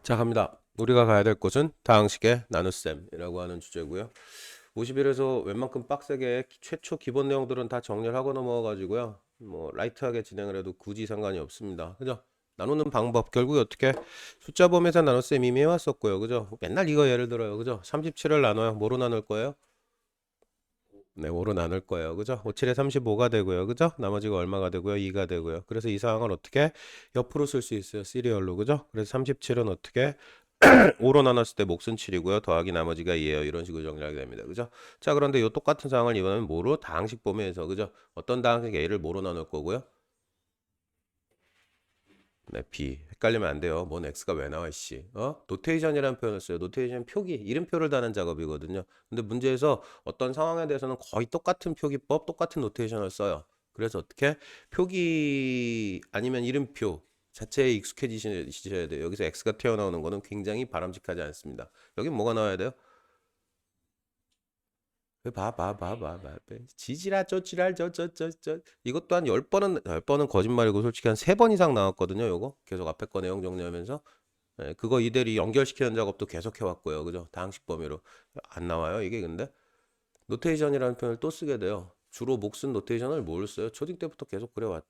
자, 갑니다. 우리가 가야 될 곳은 다항식의 나눗셈이라고 하는 주제고요. 50일에서 웬만큼 빡세게 최초 기본 내용들은 다 정리를 하고 넘어가가지고요. 뭐 라이트하게 진행을 해도 굳이 상관이 없습니다. 그죠? 나누는 방법 결국에 어떻게 숫자 범위에서 나눗셈 이미 해왔었고요. 그죠? 맨날 이거 예를 들어요. 그죠? 37을 나눠요. 뭐로 나눌 거예요? 네, 5로 나눌 거예요. 그죠? 5, 7에 35가 되고요. 그죠? 나머지가 얼마가 되고요? 2가 되고요. 그래서 이 상황을 어떻게 옆으로 쓸 수 있어요? 시리얼로. 그죠? 그래서 37은 어떻게 5로 나눴을 때 몫은 7이고요. 더하기 나머지가 2예요. 이런 식으로 정리하게 됩니다. 그죠? 자, 그런데 이 똑같은 상황을 이번에는 뭐로? 다항식 범위에서. 그죠? 어떤 다항식 A를 뭐로 나눌 거고요? 네, B. 헷갈리면 안 돼요. 뭔 X가 왜 나와, 씨. 노테이션이라는 표현을 써요. 노테이션 표기, 이름표를 다는 작업이거든요. 근데 문제에서 어떤 상황에 대해서는 거의 똑같은 표기법, 똑같은 노테이션을 써요. 그래서 어떻게? 표기 아니면 이름표 자체에 익숙해지셔야 돼요. 여기서 X가 튀어나오는 거는 굉장히 바람직하지 않습니다. 여기 뭐가 나와야 돼요? 지지라 쪼지랄 저 이것도 한 10번은 거짓말이고 솔직히 한 3번 이상 나왔거든요. 요거 계속 앞에 거 내용 정리하면서 그거 이대로 연결시키는 작업도 계속 해왔고요. 그죠? 다항식 범위로 안 나와요. 이게 근데 노테이션이라는 표현을 또 쓰게 돼요. 주로 몫은 노테이션을 뭘 써요? 초딩 때부터 계속 그래왔.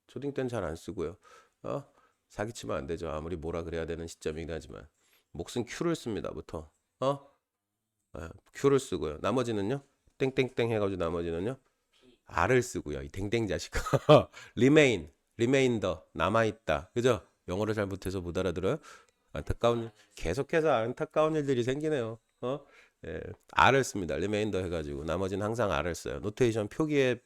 초딩 때는 잘 안 쓰고요. 어? 사기치면 안 되죠. 아무리 뭐라 그래야 되는 시점이긴 하지만 몫은 Q를 씁니다. 부터 Q를 쓰고요. 나머지는요? 땡땡땡 해가지고 나머지는요? R을 쓰고요. 이 땡땡 자식아. remainder 남아있다. 그죠? 영어를 잘 못해서 못 알아들어요? 계속해서 안타까운 일들이 생기네요. 예, R을 씁니다. remainder 해가지고 나머지는 항상 R을 써요. 노테이션 표기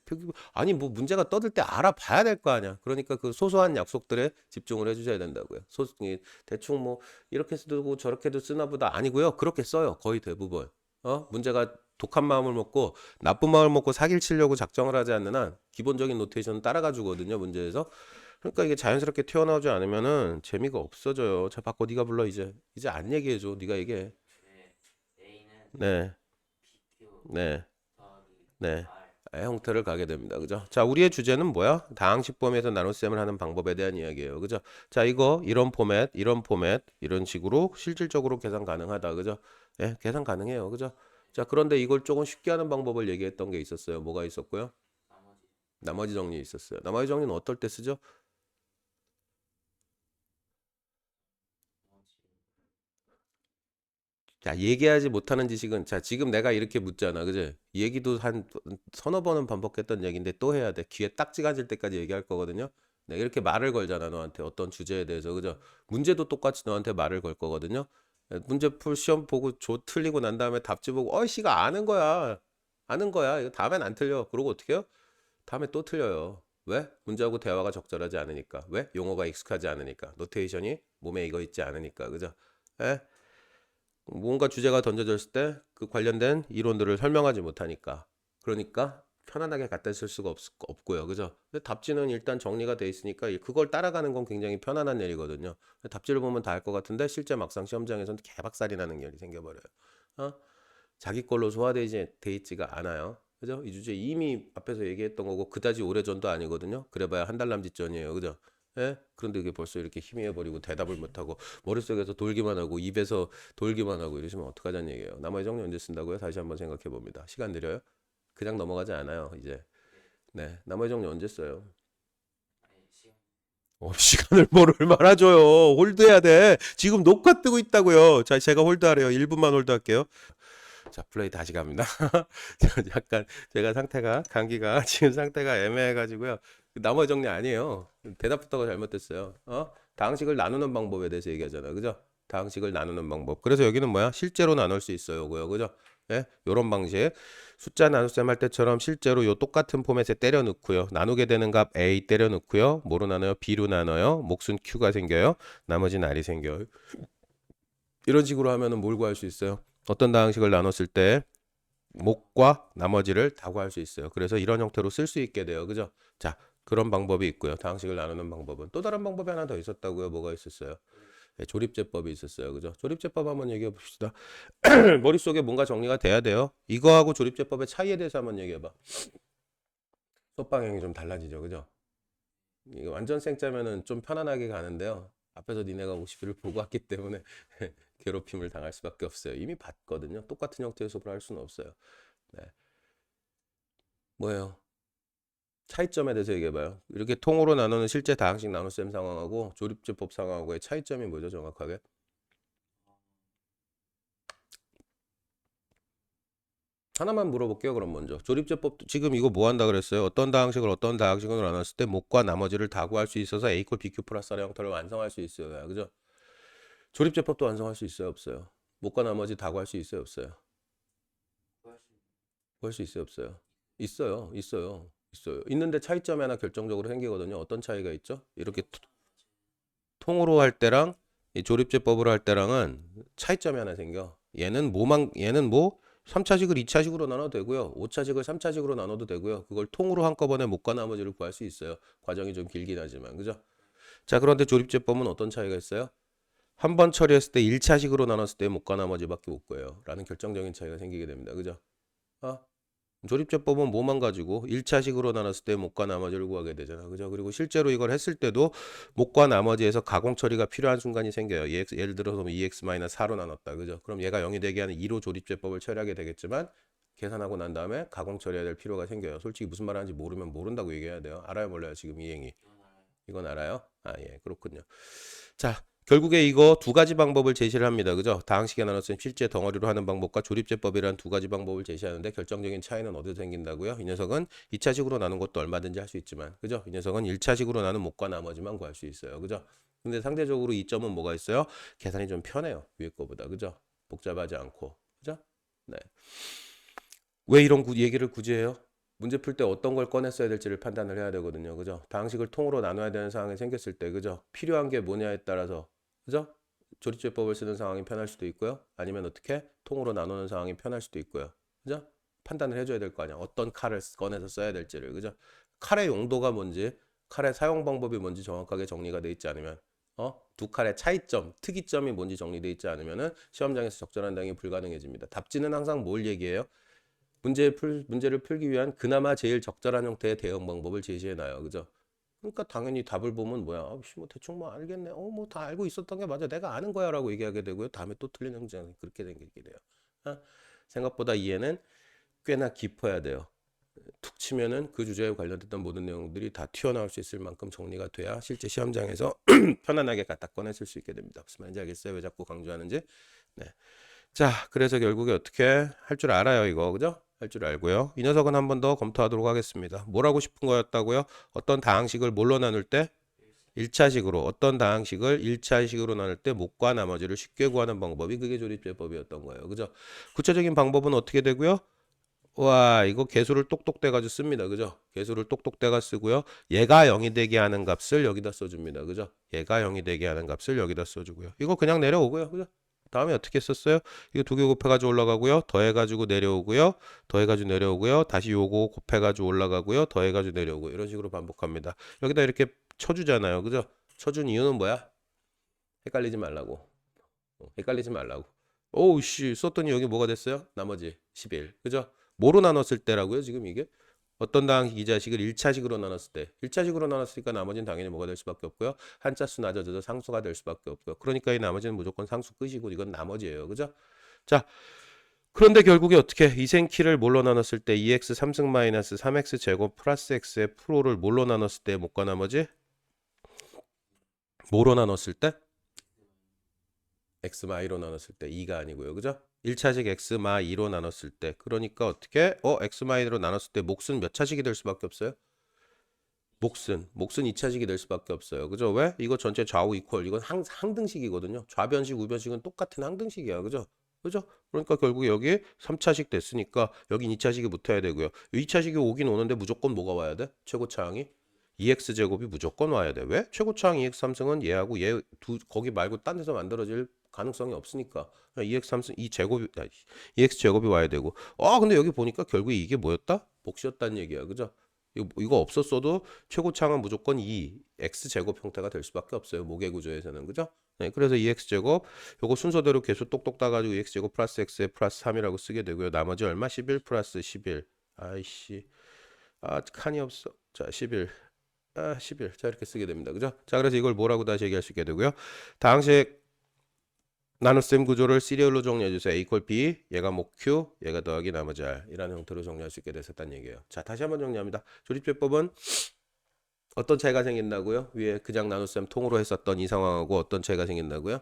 아니 뭐 문제가 떠들 때 알아봐야 될 거 아니야. 그러니까 그 소소한 약속들에 집중을 해주셔야 된다고요. 대충 뭐 이렇게 쓰고 저렇게도 쓰나 보다 아니고요. 그렇게 써요. 거의 대부분. 문제가 독한 마음을 먹고 나쁜 마음을 먹고 사기를 치려고 작정을 하지 않는 한 기본적인 노테이션은 따라가 주거든요. 문제에서. 그러니까 이게 자연스럽게 튀어나오지 않으면은 재미가 없어져요. 자, 바꿔 네가 불러 이제 안 얘기해 줘. 네가 얘기해. 네. 네. 네. 형태를 가게 됩니다. 그죠? 자, 우리의 주제는 뭐야? 다항식 범위에서 나눗셈을 하는 방법에 대한 이야기예요. 그죠? 자, 이거 이런 포맷, 이런 식으로 실질적으로 계산 가능하다. 그죠? 예, 계산 가능해요. 그죠? 자, 그런데 이걸 조금 쉽게 하는 방법을 얘기했던 게 있었어요. 뭐가 있었고요? 나머지 정리 있었어요. 나머지 정리는 어떨 때 쓰죠? 자, 얘기하지 못하는 지식은, 자, 지금 내가 이렇게 묻잖아. 그지? 이 얘기도 한 서너 번은 반복했던 얘기인데 또 해야 돼. 귀에 딱지가 질 때까지 얘기할 거거든요. 내가 이렇게 말을 걸잖아, 너한테. 어떤 주제에 대해서. 그죠? 문제도 똑같이 너한테 말을 걸 거거든요. 문제 풀 시험 보고 틀리고 난 다음에 답지 보고, 씨가 아는 거야. 아는 거야. 이거 다음엔 안 틀려. 그러고 어떻게 해요? 다음에 또 틀려요. 왜? 문제하고 대화가 적절하지 않으니까. 왜? 용어가 익숙하지 않으니까. 노테이션이 몸에 익어 있지 않으니까. 그죠? 에? 뭔가 주제가 던져졌을 때 그 관련된 이론들을 설명하지 못하니까. 그러니까 편안하게 갖다 쓸 수가 없고요. 그죠? 근데 답지는 일단 정리가 돼 있으니까 그걸 따라가는 건 굉장히 편안한 일이거든요. 답지를 보면 다 알 것 같은데 실제 막상 시험장에서는 개박살이 나는 일이 생겨버려요. 어? 자기 걸로 소화되지 돼 있지가 않아요. 그죠? 이 주제 이미 앞에서 얘기했던 거고 그다지 오래전도 아니거든요. 그래봐야 한 달 남짓 전이에요. 그죠? 예? 그런데 이게 벌써 이렇게 희미해버리고 대답을 못하고 머릿속에서 돌기만 하고 입에서 돌기만 하고 이러시면 어떡하자는 얘기예요. 나머지 정리 언제 쓴다고요? 다시 한번 생각해 봅니다. 시간 느려요? 그냥 넘어가지 않아요. 이제. 네. 나머지 정리 언제 써요? 시간을 뭘 얼마나 줘요? 홀드해야 돼. 지금 녹화 뜨고 있다고요. 자, 제가 홀드하래요. 1분만 홀드할게요. 자, 플레이 다시 갑니다. 약간 제가 상태가 감기가 지금 상태가 애매해가지고요. 나머지 정리 아니에요. 대답부터가 잘못됐어요. 다항식을 나누는 방법에 대해서 얘기하잖아요. 그죠? 다항식을 나누는 방법. 그래서 여기는 뭐야? 실제로 나눌 수 있어요. 그요. 그죠? 예? 요런 방식. 숫자 나눗셈 할 때처럼 실제로 요 똑같은 포맷에 때려 넣고요. 나누게 되는 값 A 때려 넣고요. 뭐로 나눠요? B로 나눠요. 몫은 Q가 생겨요. 나머지는 R이 생겨요. 이런 식으로 하면은 뭘 구할 수 있어요? 어떤 다항식을 나눴을 때 목과 나머지를 다 구할 수 있어요. 그래서 이런 형태로 쓸 수 있게 돼요. 그죠? 자, 그런 방법이 있고요. 다항식을 나누는 방법은 또 다른 방법이 하나 더 있었다고요. 뭐가 있었어요? 네, 조립제법이 있었어요. 그죠? 조립제법 한번 얘기해 봅시다. 머릿속에 뭔가 정리가 돼야 돼요. 이거하고 조립제법의 차이에 대해서 한번 얘기해 봐. 수업 방향이 좀 달라지죠. 그죠? 이거 완전 생짜면은 좀 편안하게 가는데요. 앞에서 니네가 50일을 보고 왔기 때문에 괴롭힘을 당할 수밖에 없어요. 이미 봤거든요. 똑같은 형태의 수업을 할 수는 없어요. 네. 뭐예요? 차이점에 대해서 얘기해봐요. 이렇게 통으로 나누는 실제 다항식 나눗셈 상황하고 조립제법 상황하고의 차이점이 뭐죠, 정확하게? 하나만 물어볼게요. 그럼 먼저 조립제법 지금 이거 뭐 한다 그랬어요? 어떤 다항식을 어떤 다항식으로 나눴을 때 목과 나머지를 다 구할 수 있어서 A = BQ 플러스 R의 형태를 완성할 수 있어요. 그죠? 조립제법도 완성할 수 있어요, 없어요? 목과 나머지 다 구할 수 있어요, 없어요? 구할 수 있어요, 없어요? 있어요, 있어요, 있어요. 있는데 차이점이 하나 결정적으로 생기거든요. 어떤 차이가 있죠? 이렇게 통으로 할 때랑 이 조립제법으로 할 때랑은 차이점이 하나 생겨. 얘는 뭐 3차식을 2차식으로 나눠도 되고요. 5차식을 3차식으로 나눠도 되고요. 그걸 통으로 한꺼번에 목과 나머지를 구할 수 있어요. 과정이 좀 길긴 하지만. 그죠? 자, 그런데 조립제법은 어떤 차이가 있어요? 한 번 처리했을 때 1차식으로 나눴을 때 목과 나머지밖에 못 구해요. 라는 결정적인 차이가 생기게 됩니다. 그죠? 아, 조립제법은 뭐만 가지고 1차식으로 나눴을 때 목과 나머지를 구하게 되잖아. 그죠? 그리고 실제로 이걸 했을 때도 목과 나머지에서 가공 처리가 필요한 순간이 생겨요. 예를 들어서 2x-4로 나눴다. 그죠? 그럼 얘가 0이 되게 하는 2로 조립제법을 처리하게 되겠지만 계산하고 난 다음에 가공 처리해야 될 필요가 생겨요. 솔직히 무슨 말 하는지 모르면 모른다고 얘기해야 돼요. 알아요, 몰라요? 지금 이행이. 이건 알아요? 아, 예. 그렇군요. 자, 결국에 이거 두 가지 방법을 제시를 합니다. 그죠? 다항식에 나눴으면 실제 덩어리로 하는 방법과 조립제법이라는 두 가지 방법을 제시하는데 결정적인 차이는 어디서 생긴다고요? 이 녀석은 2차식으로 나눈 것도 얼마든지 할 수 있지만, 그죠? 이 녀석은 1차식으로 나눈 목과 나머지만 구할 수 있어요. 그죠? 근데 상대적으로 이점은 뭐가 있어요? 계산이 좀 편해요. 위에 거보다. 그죠? 복잡하지 않고. 그죠? 네. 왜 이런 얘기를 굳이 해요? 문제 풀 때 어떤 걸 꺼냈어야 될지를 판단을 해야 되거든요. 그죠? 다항식을 통으로 나눠야 되는 상황이 생겼을 때, 그죠? 필요한 게 뭐냐에 따라서, 그죠? 조립제법을 쓰는 상황이 편할 수도 있고요. 아니면 어떻게? 통으로 나누는 상황이 편할 수도 있고요. 그죠? 판단을 해줘야 될 거 아니야. 어떤 칼을 꺼내서 써야 될지를, 그죠? 칼의 용도가 뭔지, 칼의 사용 방법이 뭔지 정확하게 정리가 돼 있지 않으면, 두 칼의 차이점, 특이점이 뭔지 정리돼 있지 않으면은 시험장에서 적절한 대응이 불가능해집니다. 답지는 항상 뭘 얘기해요? 문제를 풀기 위한 그나마 제일 적절한 형태의 대응 방법을 제시해놔요. 그죠? 그러니까 당연히 답을 보면 뭐야? 뭐 대충 뭐 알겠네. 뭐 다 알고 있었던 게 맞아. 내가 아는 거야라고 얘기하게 되고요. 다음에 또 틀린 형제는 그렇게 생기게 돼요. 아, 생각보다 이해는 꽤나 깊어야 돼요. 툭 치면은 그 주제에 관련됐던 모든 내용들이 다 튀어나올 수 있을 만큼 정리가 돼야 실제 시험장에서 편안하게 갖다 꺼내실 수 있게 됩니다. 무슨 말인지 알겠어요? 왜 자꾸 강조하는지? 네. 자, 그래서 결국에 어떻게 할 줄 알아요, 이거. 그죠? 할 줄 알고요. 이 녀석은 한 번 더 검토하도록 하겠습니다. 뭘 하고 싶은 거였다고요? 어떤 다항식을 뭘로 나눌 때? 1차식으로. 어떤 다항식을 1차식으로 나눌 때 목과 나머지를 쉽게 구하는 방법이 그게 조립제법이었던 거예요. 그죠? 구체적인 방법은 어떻게 되고요? 와, 이거 개수를 똑똑 떼가지고 씁니다. 그죠? 개수를 똑똑 떼가 쓰고요. 얘가 0이 되게 하는 값을 여기다 써줍니다. 그죠? 얘가 0이 되게 하는 값을 여기다 써주고요. 이거 그냥 내려오고요. 그죠? 다음에 어떻게 썼어요? 이거 두 개 곱해가지고 올라가고요. 더해가지고 내려오고요. 더해가지고 내려오고요. 다시 요거 곱해가지고 올라가고요. 더해가지고 내려오고 이런 식으로 반복합니다. 여기다 이렇게 쳐주잖아요. 그죠? 쳐준 이유는 뭐야? 헷갈리지 말라고. 헷갈리지 말라고. 오우 씨 썼더니 여기 뭐가 됐어요? 나머지 11. 그죠? 뭐로 나눴을 때라고요? 지금 이게? 어떤 다항식 이 자식을 1차식으로 나눴을 때 1차식으로 나눴으니까 나머지는 당연히 뭐가 될 수밖에 없고요. 한자수 낮아져서 상수가 될 수밖에 없고요. 그러니까 이 나머지는 무조건 상수 끝이고 이건 나머지예요. 그죠? 자, 그런데 결국에 어떻게 이생키를 뭘로 나눴을 때 2x 3승 마이너스 3x 제곱 플러스 x의 프로를 뭘로 나눴을 때 못과 나머지? 뭐로 나눴을 때? x 마 2로 나눴을 때 2가 아니고요. 그죠? 1차식 x 마 2로 나눴을 때 그러니까 어떻게 x 마 2로 나눴을 때 몫은 몇 차식이 될 수밖에 없어요? 몫은 2차식이 될 수밖에 없어요. 그죠? 왜? 이거 전체 좌우 이퀄 이건 항등식이거든요. 좌변식 우변식은 똑같은 항등식이야. 그죠? 그죠? 그러니까 결국에 여기 3차식 됐으니까 여긴 2차식이 붙어야 되고요. 2차식이 오긴 오는데 무조건 뭐가 와야 돼? 최고차항이 2x 제곱이 무조건 와야 돼. 왜? 최고차항 2x 3승은 얘하고 얘 두 거기 말고 딴 데서 만들어질 가능성이 없으니까 2x 3승 이 제곱이 2x 제곱이 와야 되고. 근데 여기 보니까 결국에 이게 뭐였다? 몫이었다는 얘기야. 그죠? 이거 없었어도 최고차항은 무조건 2x 제곱 형태가 될 수밖에 없어요. 모계 구조에서는. 그죠? 네, 그래서 2x 제곱 요거 순서대로 계수 똑똑 따가지고 2x 제곱 플러스 x에 플러스 3이라고 쓰게 되고요. 나머지 얼마? 11 플러스 11. 아이씨. 칸이 없어. 자, 11. 11. 자, 이렇게 쓰게 됩니다. 그죠? 자, 그래서 이걸 뭐라고 다시 얘기할 수 있게 되고요. 다항식 나눗셈 구조를 시리얼로 정리해 주세요. A 이퀄 B, 얘가 목 Q, 얘가 더하기 나머지 R 이라는 형태로 정리할 수 있게 됐었다는 얘기예요. 자, 다시 한번 정리합니다. 조립제법은 어떤 차이가 생긴다고요? 위에 그냥 나눗셈 통으로 했었던 이 상황하고 어떤 차이가 생긴다고요?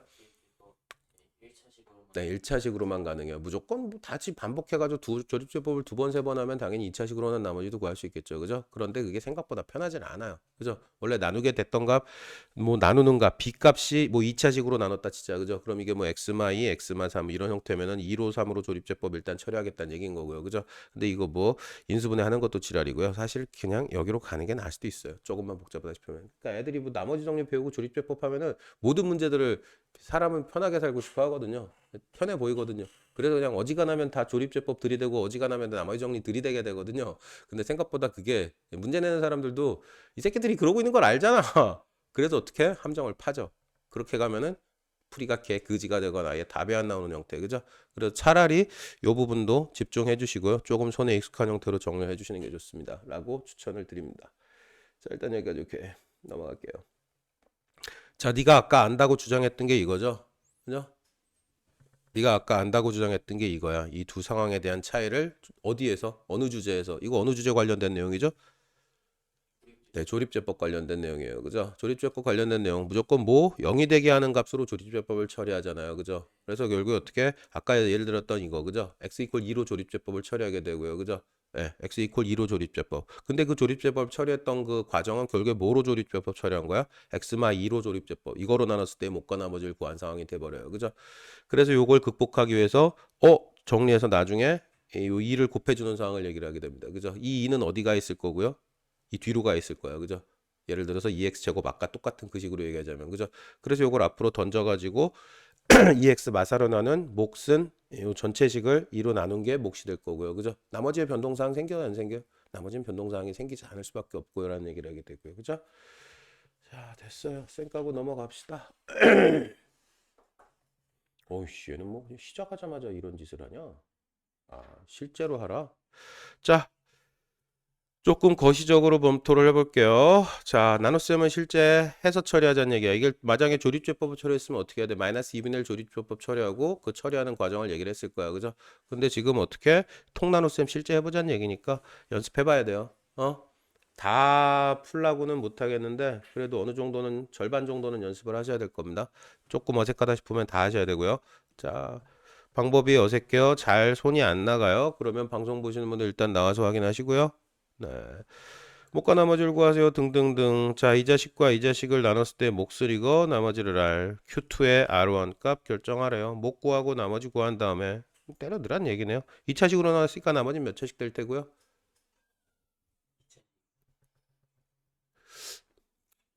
네, 1차식으로만 가능해요. 무조건 뭐 다시 반복해가지고 조립제법을 두 번, 세 번 하면 당연히 2차식으로는 나머지도 구할 수 있겠죠. 그죠? 그런데 그게 생각보다 편하진 않아요. 그죠? 원래 나누게 됐던 값, 뭐 나누는 값, B 값이 뭐 2차식으로 나눴다 치자. 그죠? 그럼 이게 뭐 x마 2, x마 3 이런 형태면은 2로 3으로 조립제법 일단 처리하겠다는 얘기인 거고요. 그죠? 근데 이거 뭐 인수분해 하는 것도 지랄이고요. 사실 그냥 여기로 가는 게 나을 수도 있어요. 조금만 복잡하다 싶으면. 그러니까 애들이 뭐 나머지 정리 배우고 조립제법 하면은 모든 문제들을 사람은 편하게 살고 싶어 하거든요. 편해 보이거든요. 그래서 그냥 어지간하면 다 조립제법 들이대고 어지간하면 나머지 정리 들이대게 되거든요. 근데 생각보다 그게 문제 내는 사람들도 이 새끼들이 그러고 있는 걸 알잖아. 그래서 어떻게 함정을 파죠. 그렇게 가면은 풀이가 개 그지가 되거나 아예 답이 안 나오는 형태. 그죠? 그래서 차라리 이 부분도 집중해 주시고요. 조금 손에 익숙한 형태로 정리해 주시는 게 좋습니다. 라고 추천을 드립니다. 자, 일단 여기까지 이렇게 넘어갈게요. 자, 네가 아까 안다고 주장했던 게 이거죠. 그죠? 네가 아까 안다고 주장했던 게 이거야. 이 두 상황에 대한 차이를 어디에서, 어느 주제에서, 이거 어느 주제 관련된 내용이죠? 네, 조립제법 관련된 내용이에요. 그죠? 조립제법 관련된 내용 무조건 뭐 0이 되게 하는 값으로 조립제법을 처리하잖아요. 그죠? 그래서 결국 어떻게 아까 예를 들었던 이거 그죠? x 이퀄 2로 조립제법을 처리하게 되고요. 그죠? 네, x 이퀄 2로 조립제법. 근데 그 조립제법 처리했던 그 과정은 결국에 뭐로 조립제법 처리한 거야? x마 2로 조립제법. 이거로 나눴을 때 못과 나머지를 구한 상황이 돼 버려요. 그죠? 그래서 요걸 극복하기 위해서 정리해서 나중에 이 2를 곱해주는 상황을 얘기를 하게 됩니다. 그죠? 이 2는 어디가 있을 거고요? 이 뒤로 가 있을 거야. 그죠? 예를 들어서 2x 제곱 아까 똑같은 그 식으로 얘기하자면 그죠? 그래서 요걸 앞으로 던져 가지고 2x 마사로 나눈 몫은 요 전체식을 2로 나눈 게 몫이 될 거고요. 그죠? 나머지의 변동사항 생겨요, 안 생겨요? 나머지는 변동사항이 생기지 않을 수밖에 없고요라는 얘기를 하게 되고요. 그죠? 자, 됐어요. 쌩 까고 넘어갑시다. 어이씨, 얘는 뭐 시작하자마자 이런 짓을 하냐? 아, 실제로 하라? 자, 조금 거시적으로 검토를 해볼게요. 자, 나눗셈은 실제 해서 처리하자는 얘기야. 이게 만약에 조립제법을 처리했으면 어떻게 해야 돼? 마이너스 2분의 1 조립제법 처리하고 그 처리하는 과정을 얘기를 했을 거야. 그죠? 근데 지금 어떻게 통나눗셈 실제 해보자는 얘기니까 연습해봐야 돼요. 다 풀라고는 못하겠는데 그래도 어느 정도는 절반 정도는 연습을 하셔야 될 겁니다. 조금 어색하다 싶으면 다 하셔야 되고요. 자, 방법이 어색해요. 잘 손이 안 나가요. 그러면 방송 보시는 분들 일단 나와서 확인하시고요. 네. 못과 나머지를 구하세요 등등등. 자, 이 자식과 이 자식을 나눴을 때 몫을 이거 나머지를 R Q2의 R1 값 결정하래요. 못 구하고 나머지 구한 다음에 때려 넣으란 얘기네요. 2차식으로 나왔으니까 나머지는 몇 차식 될 테고요.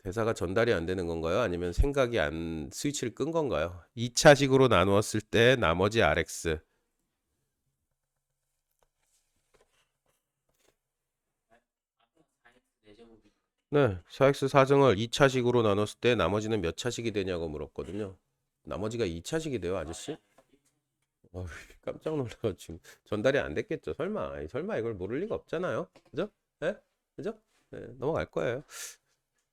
대사가 전달이 안 되는 건가요? 아니면 생각이 안 스위치를 끈 건가요? 2차식으로 나누었을 때 나머지 RX. 네, 4x 4승을 2차식으로 나눴을 때 나머지는 몇 차식이 되냐고 물었거든요. 나머지가 2차식이 돼요, 아저씨? 어휴, 깜짝 놀라서 지금 전달이 안 됐겠죠. 설마 이걸 모를 리가 없잖아요. 그죠? 예? 그죠? 네, 넘어갈 거예요.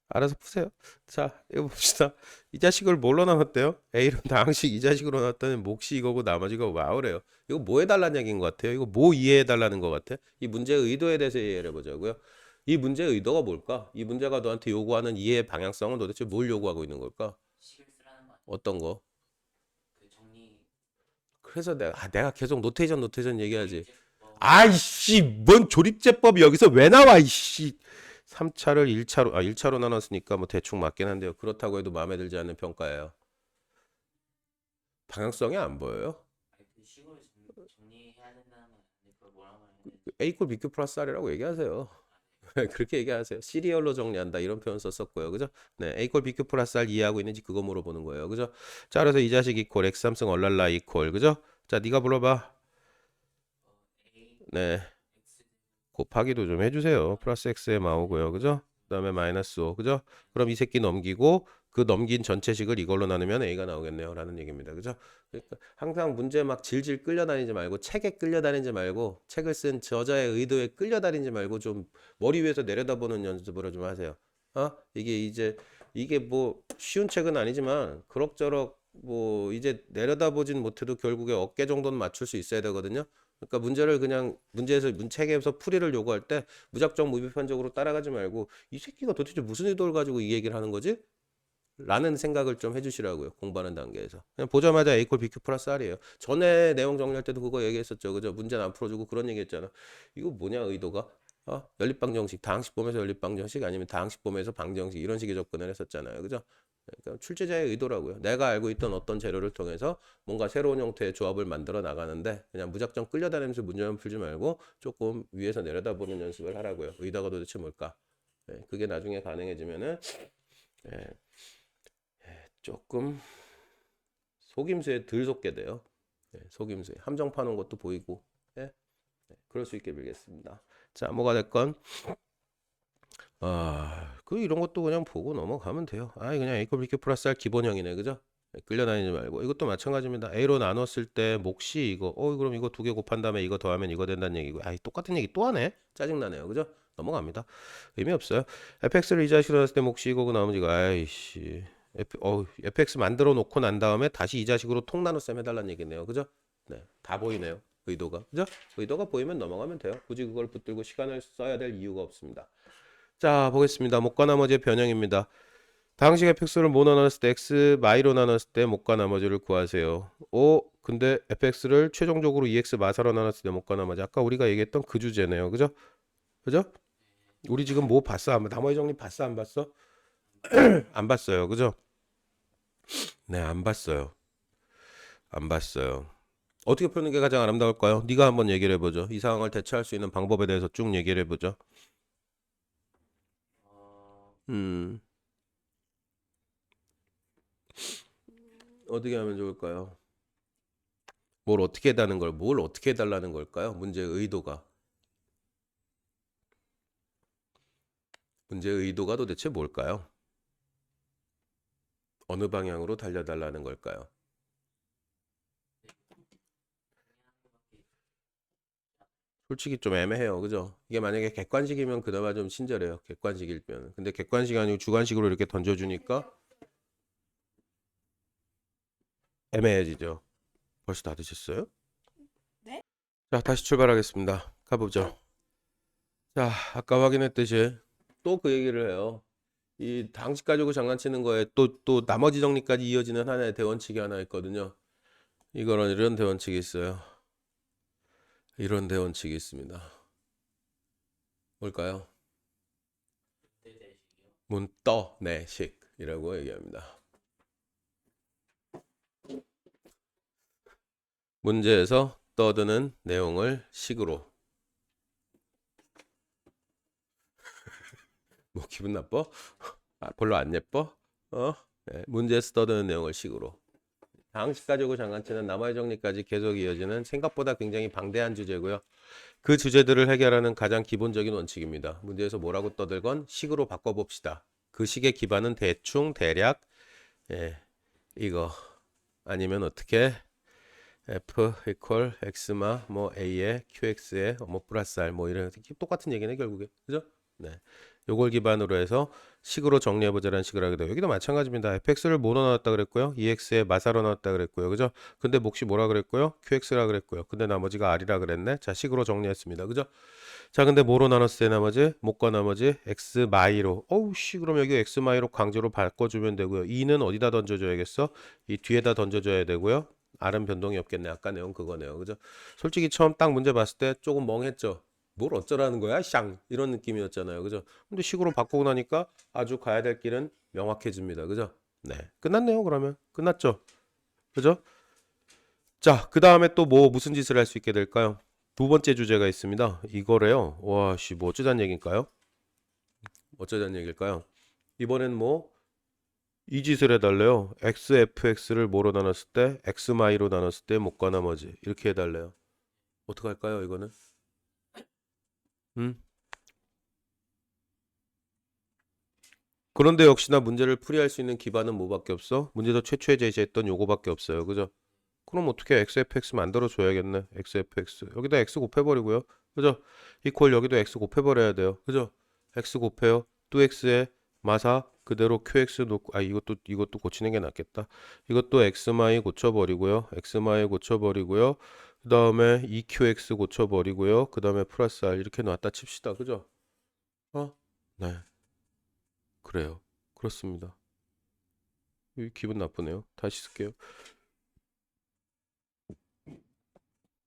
알아서 푸세요. 자, 이거 봅시다. 이 자식을 뭘로 나눴대요? A로 다항식 이 자식으로 나눴더니 몫이 이거고 나머지가 와우래요. 이거 뭐 해달라는 얘기인 것 같아요? 이거 뭐 이해해달라는 것 같아? 이 문제의 의도에 대해서 이해를 해보자고요. 이 문제의 의도가 뭘까? 이 문제가 너한테 요구하는 이해의 방향성은 도대체 뭘 요구하고 있는 걸까? 어떤 거? 그래서 내가 계속 노테이션 얘기하지. 아이씨, 뭔 조립제법이 여기서 왜 나와, 이씨. 3차를 1차로 나눴으니까 뭐 대충 맞긴 한데요. 그렇다고 해도 마음에 들지 않는 평가예요. 방향성이 안 보여요? A 이퀄 BQ 플러스 R이라고 얘기하세요. 그렇게 얘기하세요. 시리얼로 정리한다 이런 표현 썼었고요. 그죠? 네, A 이퀄 BQ 플러스 R 이해하고 있는지 그거 물어보는 거예요. 그죠? 자, 그래서 이 자식 이퀄 X 삼성 얼랄라 이퀄 그죠? 자, 네가 불러봐. 네, 곱하기도 좀 해주세요. 플러스 X에 나오고요. 그죠? 그 다음에 마이너스 5. 그죠? 그럼 이 새끼 넘기고 그 넘긴 전체식을 이걸로 나누면 A가 나오겠네요. 라는 얘기입니다. 그죠? 그러니까 항상 문제 막 질질 끌려다니지 말고 책에 끌려다니지 말고 책을 쓴 저자의 의도에 끌려다니지 말고 좀 머리 위에서 내려다보는 연습을 좀 하세요. 이게 뭐 쉬운 책은 아니지만 그럭저럭 뭐 이제 내려다보진 못해도 결국에 어깨 정도는 맞출 수 있어야 되거든요. 그러니까 문제를 그냥 책에서 풀이를 요구할 때 무작정 무비판적으로 따라가지 말고 이 새끼가 도대체 무슨 의도를 가지고 이 얘기를 하는 거지? 라는 생각을 좀 해주시라고요. 공부하는 단계에서. 그냥 보자마자 A 콜 B q 플러스 R이에요. 전에 내용 정리할 때도 그거 얘기했었죠. 그죠? 문제는 안 풀어주고 그런 얘기 했잖아. 이거 뭐냐, 의도가? 연립방정식, 다항식범에서 연립방정식 아니면 다항식범에서 방정식 이런 식의 접근을 했었잖아요. 그죠? 그러니까 출제자의 의도라고요. 내가 알고 있던 어떤 재료를 통해서 뭔가 새로운 형태의 조합을 만들어 나가는데 그냥 무작정 끌려다니면서 문제만 풀지 말고 조금 위에서 내려다보는 연습을 하라고요. 의도가 도대체 뭘까? 그게 나중에 가능해지면은 예, 조금 속임수에 덜 속게 돼요. 속임수에 함정 파는 것도 보이고, 그럴 수 있게 빌겠습니다. 자, 뭐가 됐건 이런 것도 그냥 보고 넘어가면 돼요. 그냥 A 컵 B q 플러스 R 기본형이네, 그죠? 끌려다니지 말고 이것도 마찬가지입니다. A로 나눴을 때 몫이 이거, 그럼 이거 두 개 곱한 다음에 이거 더하면 이거 된다는 얘기고, 똑같은 얘기 또 하네. 짜증나네요, 그죠? 넘어갑니다. 의미 없어요. fx를 이 자식으로 나눴을 때 몫이 이거고 나머지가 아이씨. fx 만들어 놓고 난 다음에 다시 이 자식으로 통 나눗셈 해달라는 얘기네요. 그죠? 네, 다 보이네요. 의도가. 그죠? 의도가 보이면 넘어가면 돼요. 굳이 그걸 붙들고 시간을 써야 될 이유가 없습니다. 자, 보겠습니다. 목과 나머지의 변형입니다. 다항식 fx를 뭐 나눴을 때 x 마이로 나눴을 때 목과 나머지를 구하세요. 근데 fx를 최종적으로 2x 마사로 나눴을 때 목과 나머지. 아까 우리가 얘기했던 그 주제네요. 그죠? 그죠? 우리 지금 뭐 봤어? 나머지 정리 봤어? 안 봤어? 안 봤어요. 그죠? 네, 안 봤어요. 안 봤어요. 어떻게 푸는 게 가장 아름다울까요? 네가 한번 얘기를 해보죠. 이 상황을 대처할 수 있는 방법에 대해서 쭉 얘기를 해보죠. 음, 어떻게 하면 좋을까요? 뭘 어떻게 해달라는 걸까요? 문제의 의도가. 문제의 의도가 도대체 뭘까요? 어느 방향으로 달려달라는 걸까요? 솔직히 좀 애매해요. 그죠? 이게 만약에 객관식이면 그나마 좀 친절해요. 객관식이면. 근데 객관식이 아니고 주관식으로 이렇게 던져주니까 애매해지죠. 벌써 다 드셨어요? 자, 다시 출발하겠습니다. 가보죠. 자, 아까 확인했듯이 또 그 얘기를 해요. 이 당식 가지고 장난치는 거에 또 나머지 정리까지 이어지는 하나의 대원칙이 하나 있거든요. 이런 대원칙이 있어요. 이런 대원칙이 있습니다. 뭘까요? 문떠내식이라고 얘기합니다. 문제에서 떠드는 내용을 식으로. 뭐 기분 나빠? 별로 안 예뻐? 네, 문제에서 떠드는 내용을 식으로. 당식 가지고 장난치는 나머지 정리까지 계속 이어지는 생각보다 굉장히 방대한 주제고요. 그 주제들을 해결하는 가장 기본적인 원칙입니다. 문제에서 뭐라고 떠들건 식으로 바꿔봅시다. 그 식의 기반은 대충 대략 이거 아니면 어떻게 f equal x마 뭐 a에 qx에 뭐 플러스 r 뭐 이런 똑같은 얘기네 결국에. 그죠? 네. 요걸 기반으로 해서 식으로 정리해보자라는 식을 하게 돼요. 여기도 마찬가지입니다. fx를 뭐로 나눴다 그랬고요. ex에 마사로 나눴다 그랬고요. 그죠? 근데 몫이 뭐라 그랬고요? qx라 그랬고요. 근데 나머지가 r이라 그랬네. 자, 식으로 정리했습니다. 그죠? 자, 근데 뭐로 나눴을 때 나머지? 목과 나머지 x 마이로. 씨, 그럼 여기 x 마이로 강제로 바꿔주면 되고요. 2는 어디다 던져줘야겠어? 이 뒤에다 던져줘야 되고요. r은 변동이 없겠네. 아까 내용 그거네요. 그죠? 솔직히 처음 딱 문제 봤을 때 조금 멍했죠. 뭘 어쩌라는 거야? 샹! 이런 느낌이었잖아요. 그죠? 근데 식으로 바꾸고 나니까 아주 가야 될 길은 명확해집니다. 그죠? 네. 끝났네요, 그러면. 끝났죠? 그죠? 자, 그 다음에 또 무슨 짓을 할 수 있게 될까요? 두 번째 주제가 있습니다. 이거래요. 와, 씨, 뭐 어쩌자는 얘기일까요? 어쩌자는 얘기일까요? 이번엔 이 짓을 해달래요. xfx를 뭐로 나눴을 때? x마이로 나눴을 때 목과 나머지. 이렇게 해달래요. 어떻게 할까요, 이거는? 음? 그런데 역시나 문제를 풀이할 수 있는 기반은 뭐밖에 없어? 문제에서 최초에 제시했던 요거밖에 없어요. 그죠? 그럼 어떻게 xfx 만들어 줘야겠네. xfx. 여기다 x 곱해버리고요. 그죠? 이퀄 여기도 x 곱해버려야 돼요. 그죠? x 곱해요. 또 x에 마사 그대로 QX 놓고 이것도 고치는 게 낫겠다. 이것도 XY 고쳐버리고요. XY 고쳐버리고요. 그 다음에 EQX 고쳐버리고요. 그 다음에 플러스 R 이렇게 놨다 칩시다. 그죠? 네. 그래요. 그렇습니다. 기분 나쁘네요. 다시 쓸게요.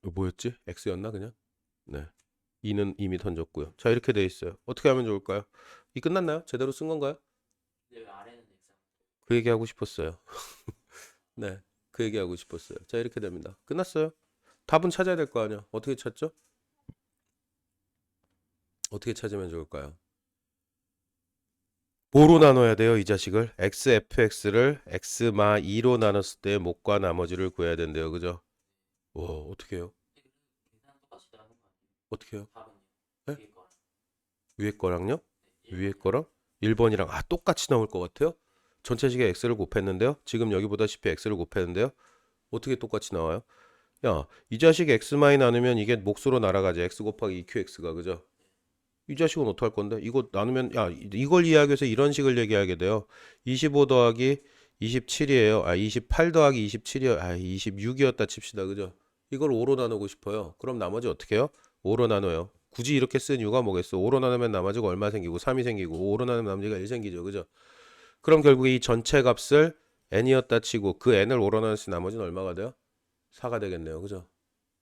뭐였지? X였나 그냥? 네. 2는 이미 던졌고요. 자, 이렇게 돼 있어요. 어떻게 하면 좋을까요? 이 끝났나요? 제대로 쓴 건가요? 그 얘기하고 싶었어요. 네. 그 얘기하고 싶었어요. 자, 이렇게 됩니다. 끝났어요. 답은 찾아야 될 거 아니야. 어떻게 찾죠? 어떻게 찾으면 좋을까요? 뭐로 나눠야 돼요, 이 자식을? XFX를 X마 2로 나눴을 때 목과 나머지를 구해야 된대요. 그죠? 와, 어떻게 해요? 어떻게 해요? 네? 위에 거랑요? 위에 거랑 1번이랑 똑같이 나올 것 같아요? 전체식에 x를 곱했는데요. 지금 여기 보다시피 x를 곱했는데요. 어떻게 똑같이 나와요? 야, 이 자식 x마이 나누면 이게 몫으로 날아가지. x 곱하기 2qx가 그죠? 이 자식은 어떡할 건데? 이거 나누면 이걸 이해하기 위해서 이런 식을 얘기하게 돼요. 25 더하기 27이에요. 28 더하기 27이요. 26이었다 칩시다. 그죠? 이걸 5로 나누고 싶어요. 그럼 나머지 어떻게 해요? 5로 나눠요. 굳이 이렇게 쓴 이유가 뭐겠어? 5로 나누면 나머지가 얼마 생기고 3이 생기고 5로 나누면 나머지가 1 생기죠. 그죠? 그럼 결국에 이 전체 값을 n이었다 치고 그 n을 5로 나눴을 때 나머지는 얼마가 돼요? 4가 되겠네요. 그죠?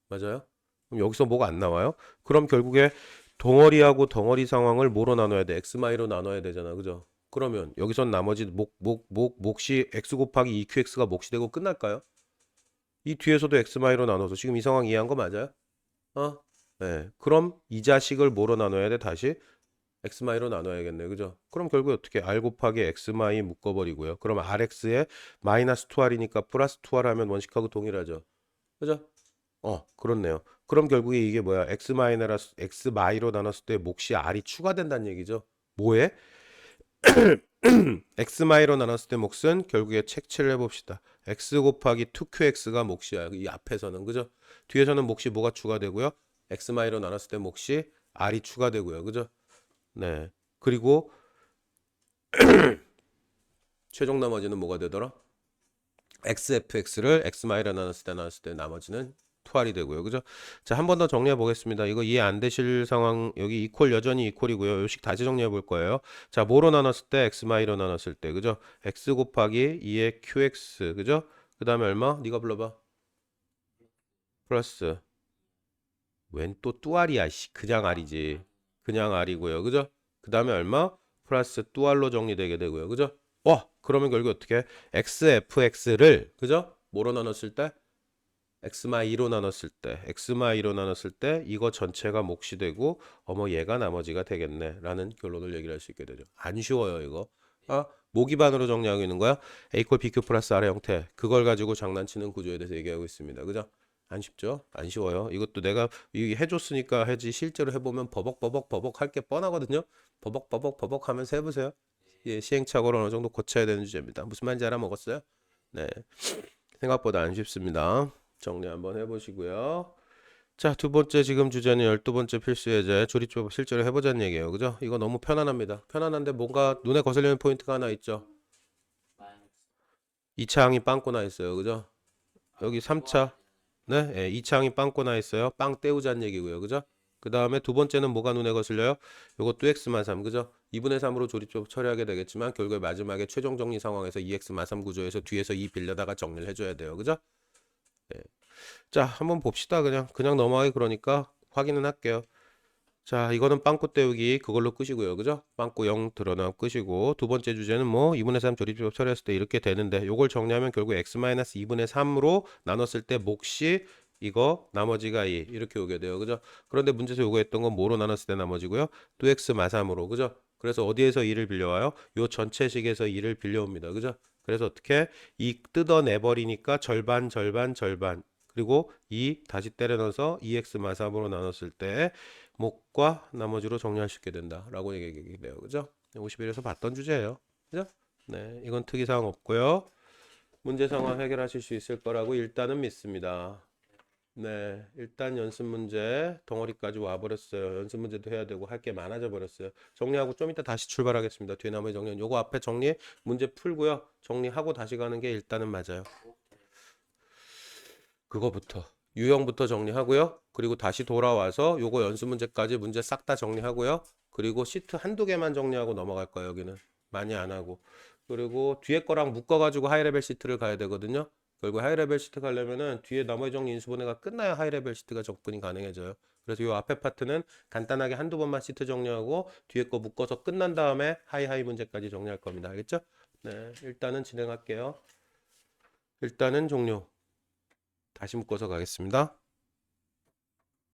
맞아요? 그럼 여기서 뭐가 안 나와요? 그럼 결국에 덩어리하고 덩어리 상황을 뭐로 나눠야 돼? x마이로 나눠야 되잖아. 그죠? 그러면 여기선 나머지 몫이 x 곱하기 2qx가 몫이 되고 끝날까요? 이 뒤에서도 x마이로 나눠서 지금 이 상황 이해한 거 맞아요? 네. 그럼 이 자식을 뭐로 나눠야 돼? 다시 x마이로 나눠야겠네. 그죠? 그럼 결국에 어떻게 r 곱하기 x마이 묶어버리고요. 그럼 rx에 마이너스 2r이니까 플러스 2r 하면 원식하고 동일하죠. 그죠? 그렇네요. 그럼 결국에 이게 뭐야? x마이로 나눴을 때 몫이 r이 추가된다는 얘기죠. 뭐에? x마이로 나눴을 때 몫은 결국에 책칠을 해봅시다. x 곱하기 2qx가 몫이야. 이 앞에서는 그죠? 뒤에서는 몫이 뭐가 추가되고요? x마이로 나눴을 때 몫이 r이 추가되고요. 그죠? 네. 그리고 최종 나머지는 뭐가 되더라? xfx를 x마이로 나눴을 때 나머지는 2r이 되고요. 그죠? 자, 한 번 더 정리해 보겠습니다. 이거 이해 안 되실 상황 여기 이퀄 여전히 이퀄이고요. 요식 다시 정리해 볼 거예요. 자, 뭐로 나눴을 때 x마이로 나눴을 때 그죠? x 곱하기 2의 qx 그죠? 그다음에 얼마? 네가 불러 봐. 플러스 웬 또 뚜알이야. 그냥 r이지. 그냥 r이고요. 그죠? 그다음에 얼마? 플러스 뚜알로 정리되게 되고요. 그죠? 그러면 결국 어떻게 xfx를 그죠? 뭐로 나눴을 때 x마2로 나눴을 때 이거 전체가 몫이 되고 얘가 나머지가 되겠네 라는 결론을 얘기를 할 수 있게 되죠. 안 쉬워요 이거. 모기반으로 정리하고 있는 거야. a q bq 플러스 r의 형태 그걸 가지고 장난치는 구조에 대해서 얘기하고 있습니다. 그죠? 안 쉽죠? 안 쉬워요. 이것도 내가 해줬으니까 하지 실제로 해보면 버벅버벅 할 게 뻔하거든요. 버벅 하면서 해보세요. 예, 시행착오를 어느 정도 고쳐야 되는 주제입니다. 무슨 말인지 알아먹었어요? 네. 생각보다 안 쉽습니다. 정리 한번 해보시고요. 자, 두 번째 지금 주제는 12번째 필수 예제 조립조법 실제로 해보자는 얘기예요. 그죠? 이거 너무 편안합니다. 편안한데 뭔가 눈에 거슬리는 포인트가 하나 있죠. 2차 항이 빵꾸 나 있어요. 그죠? 여기 3차 네, 예, 2차 항이 빵꾸 나 있어요. 빵 때우자는 얘기고요. 그죠? 그 다음에 두 번째는 뭐가 눈에 거슬려요? 요것도 x만 3 그죠? 2분의 3으로 조립조법 처리하게 되겠지만 결국에 마지막에 최종 정리 상황에서 2x만 3 구조에서 뒤에서 2 빌려다가 정리를 해줘야 돼요. 그죠? 예. 자, 한번 봅시다. 그냥 넘어가기 그러니까 확인은 할게요. 자, 이거는 빵꾸 때우기 그걸로 끄시고요. 그죠? 빵꾸 0 드러나 끄시고 두 번째 주제는 뭐 2분의 3 조립조법 처리했을 때 이렇게 되는데 요걸 정리하면 결국 x-2분의 3으로 나눴을 때 몫이 이거 나머지가 2 이렇게 오게 돼요. 그죠? 그런데 문제에서 요구했던 건 뭐로 나눴을 때 나머지고요? 또 x-3으로. 그죠? 그래서 어디에서 2를 빌려와요? 요 전체식에서 2를 빌려옵니다. 그죠? 그래서 어떻게 이 뜯어내 버리니까 절반 그리고 2 다시 때려 넣어서 2x-3으로 나눴을 때 목과 나머지로 정리할 수 있게 된다라고 얘기해요. 그죠? 51에서 봤던 주제예요. 그죠? 네, 이건 특이사항 없고요. 문제 상황 해결하실 수 있을 거라고 일단은 믿습니다. 네, 일단 연습 문제 덩어리까지 와버렸어요. 연습 문제도 해야 되고 할 게 많아져 버렸어요. 정리하고 좀 이따 다시 출발하겠습니다. 뒤에 나머지 정리는 요거 앞에 정리 문제 풀고요. 정리하고 다시 가는 게 일단은 맞아요. 그거부터 유형부터 정리하고요. 그리고 다시 돌아와서 요거 연습 문제까지 문제 싹 다 정리하고요. 그리고 시트 한두 개만 정리하고 넘어갈 거예요. 여기는 많이 안 하고. 그리고 뒤에 거랑 묶어가지고 하이레벨 시트를 가야 되거든요. 결국 하이레벨 시트 가려면은 뒤에 나머지 정리 인수분해가 끝나야 하이레벨 시트가 접근이 가능해져요. 그래서 요 앞에 파트는 간단하게 한두 번만 시트 정리하고 뒤에 거 묶어서 끝난 다음에 하이하이 문제까지 정리할 겁니다. 알겠죠? 네, 일단은 진행할게요. 일단은 종료. 다시 묶어서 가겠습니다.